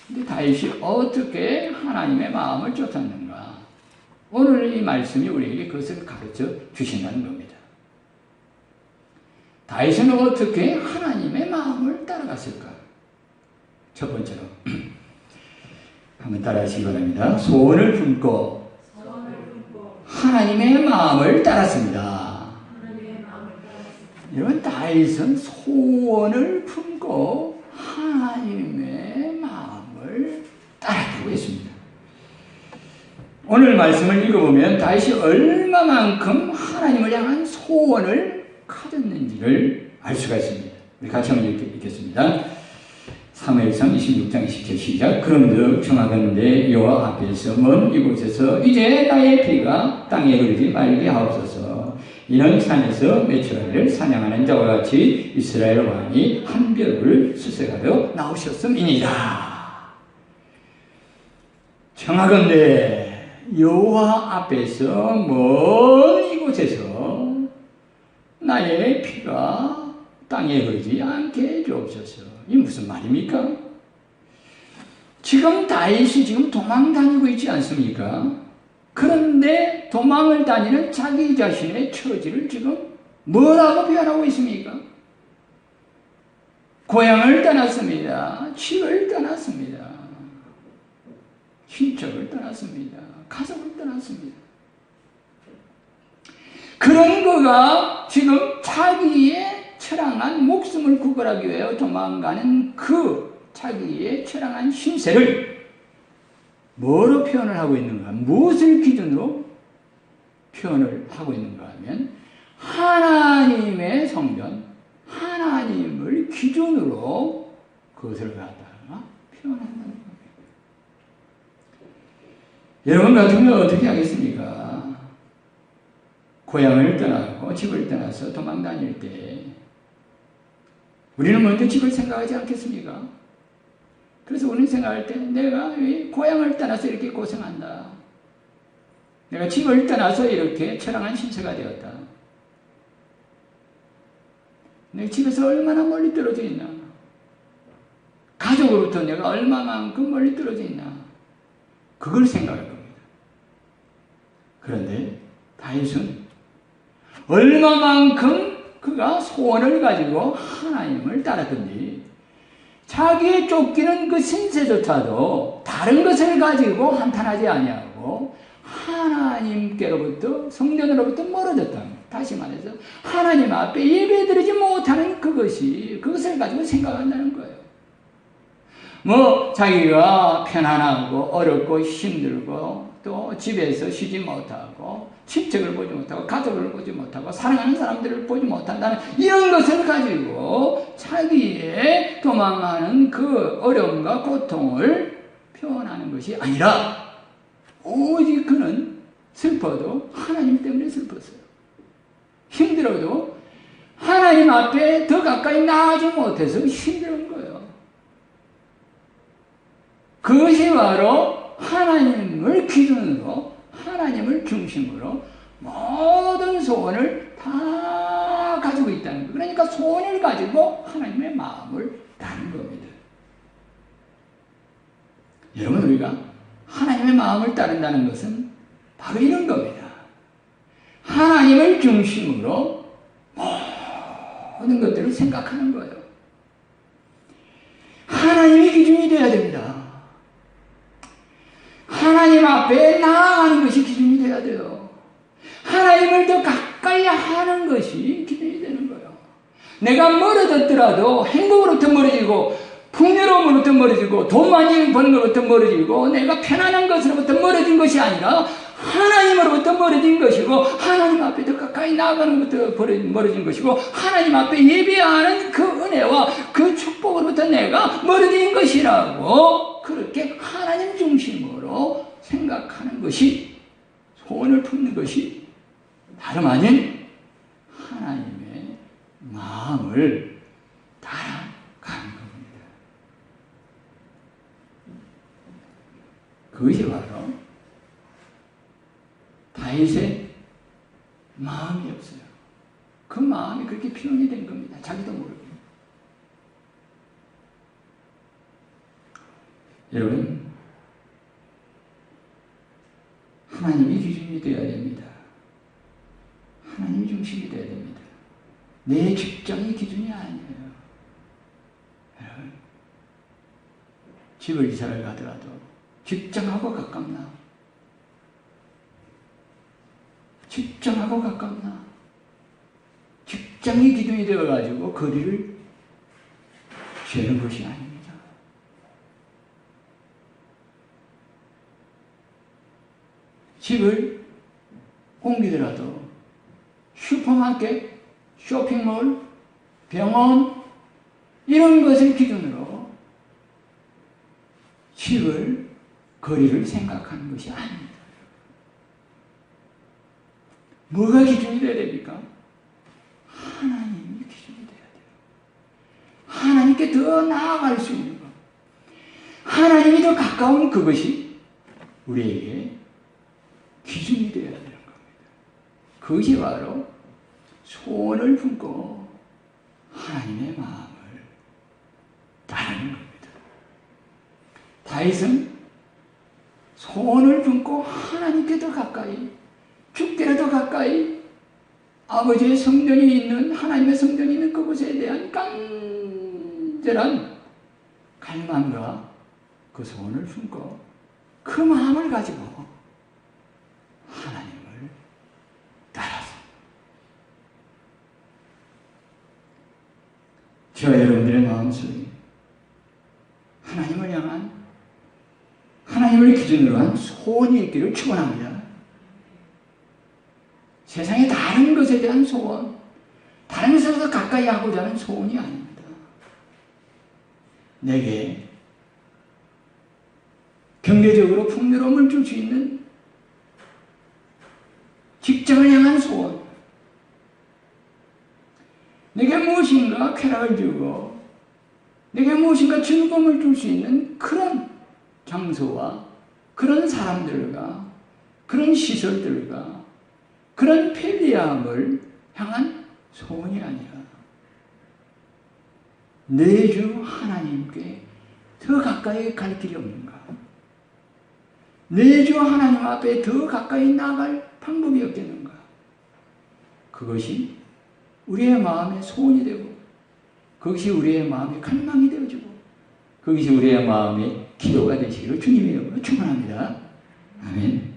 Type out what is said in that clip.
근데 다윗이 어떻게 하나님의 마음을 쫓았는가? 오늘 이 말씀이 우리에게 그것을 가르쳐 주신다는 겁니다. 다윗은 어떻게 하나님의 마음을 따라갔을까? 첫 번째로 한번 따라하시기 바랍니다. 소원을 품고 하나님의 마음을 따랐습니다. 여러분, 다윗은 소원을 품고 하나님의 마음을 따라가고 있습니다. 오늘 말씀을 읽어보면 다윗이 얼마만큼 하나님을 향한 소원을 가졌는지를 알 수가 있습니다. 우리 같이 한번 읽겠습니다. 사무엘상 26장 20절 시작. 그런즉 청하건대 여호와 앞에서 먼 이곳에서 이제 나의 피가 땅에 흐르지 말게 하옵소서. 이는 산에서 메추라기를 사냥하는 자와 같이 이스라엘 왕이 한 벼룩을 수색하러 나오셨음이니라. 청하건대 여호와 앞에서 먼 이곳에서 나의 피가 땅에 흐르지 않게 해주옵소서. 이게 무슨 말입니까? 지금 다윗이 지금 도망 다니고 있지 않습니까? 그런데 도망을 다니는 자기 자신의 처지를 지금 뭐라고 표현하고 있습니까? 고향을 떠났습니다. 집을 떠났습니다. 친척을 떠났습니다. 가족을 떠났습니다. 그런 그가 지금 자기의 처량한 목숨을 구걸하기 위해 도망가는 그 자기의 처량한 심세를 뭐로 표현을 하고 있는가? 무엇을 기준으로 표현을 하고 있는가 하면 하나님의 성전, 하나님을 기준으로 그것을 갖다가 표현한다는 겁니다. 여러분 같으면 어떻게 하겠습니까? 고향을 떠나고 집을 떠나서 도망 다닐 때 우리는 먼저 집을 생각하지 않겠습니까? 그래서 우리는 생각할 때 내가 왜 고향을 떠나서 이렇게 고생한다. 내가 집을 떠나서 이렇게 처량한 신세가 되었다. 내가 집에서 얼마나 멀리 떨어져 있나. 가족으로부터 내가 얼마만큼 멀리 떨어져 있나. 그걸 생각할 겁니다. 그런데 다윗은 얼마만큼 그가 소원을 가지고 하나님을 따랐던지 자기의 쫓기는 그 신세조차도 다른 것을 가지고 한탄하지 아니하고 하나님께로부터 성전으로부터 멀어졌다. 다시 말해서 하나님 앞에 예배드리지 못하는 그것을 가지고 생각한다는 거예요. 뭐 자기가 편안하고 어렵고 힘들고 또 집에서 쉬지 못하고 친척을 보지 못하고 가족을 보지 못하고 사랑하는 사람들을 보지 못한다는 이런 것을 가지고 자기의 도망하는 그 어려움과 고통을 표현하는 것이 아니라 오직 그는 슬퍼도 하나님 때문에 슬펐어요. 힘들어도 하나님 앞에 더 가까이 나아가지 못해서 힘든 거예요. 그것이 바로 하나님을 기준으로 하나님을 중심으로 모든 소원을 다 가지고 있다는 거예요. 그러니까 소원을 가지고 하나님의 마음을 따는 겁니다. 여러분, 우리가 하나님의 마음을 따른다는 것은 바로 이런 겁니다. 하나님을 중심으로 모든 것들을 생각하는 거예요. 하나님의 기준이 되어야 됩니다. 하나님 앞에 나아가는 것이 기준이 되어야 돼요. 하나님을 더 가까이 하는 것이 기준이 되는 거예요. 내가 멀어졌더라도 행복으로부터 멀어지고 풍요로움으로부터 멀어지고 돈 많이 버는 것부터 멀어지고 내가 편안한 것으로부터 멀어진 것이 아니라 하나님으로부터 멀어진 것이고 하나님 앞에 더 가까이 나아가는 것부터 멀어진 것이고 하나님 앞에 예배하는 그 은혜와 그 축복으로부터 내가 멀어진 것이라고 그렇게 하나님 중심으로 생각하는 것이 소원을 품는 것이 다름 아닌 하나님의 마음을 따라가는 겁니다. 그것이 바로 다윗의 마음이었어요. 그 마음이 그렇게 표현이 된 겁니다. 자기도 모르게. 여러분, 하나님이 기준이 되어야 됩니다. 하나님이 중심이 되어야 됩니다. 내 직장이 기준이 아니에요. 여러분, 집을 이사를 가더라도 직장하고 가깝나? 직장하고 가깝나? 직장이 기준이 되어가지고 거리를 재는 것이 아닙니다. 집을 옮기더라도 슈퍼마켓, 쇼핑몰, 병원 이런 것을 기준으로 집을, 거리를 생각하는 것이 아닙니다. 뭐가 기준이 되어야 됩니까? 하나님이 기준이 되어야 돼요. 하나님께 더 나아갈 수 있는 것. 하나님이 더 가까운 그것이 우리에게 기준이 되어야 되는 겁니다. 그것이 바로 소원을 품고 하나님의 마음을 따르는 겁니다. 다윗은 소원을 품고 하나님께 더 가까이, 죽게라도 가까이 아버지의 성전이 있는, 하나님의 성전이 있는 그곳에 대한 간절한 갈망과 그 소원을 품고 그 마음을 가지고 하나님을 따라서 저와 여러분들의 마음속에 하나님을 향한, 하나님을 기준으로 한 소원이 있기를 축원합니다. 세상의 다른 것에 대한 소원, 다른 것에서 가까이 하고자 하는 소원이 아닙니다. 내게 경제적으로 풍요로움을 줄 수 있는 직장을 향한 소원, 내게 무엇인가 쾌락을 주고 내게 무엇인가 즐거움을 줄 수 있는 그런 장소와 그런 사람들과 그런 시설들과 그런 편리함을 향한 소원이 아니라 내 주 하나님께 더 가까이 갈 길이 없는가? 내 주 하나님 앞에 더 가까이 나아갈 방법이 없겠는가? 그것이 우리의 마음의 소원이 되고 그것이 우리의 마음의 갈망이 되어주고 그것이 우리의 마음의 기도가 되시기를 주님의 이름으로 축원합니다. 아멘.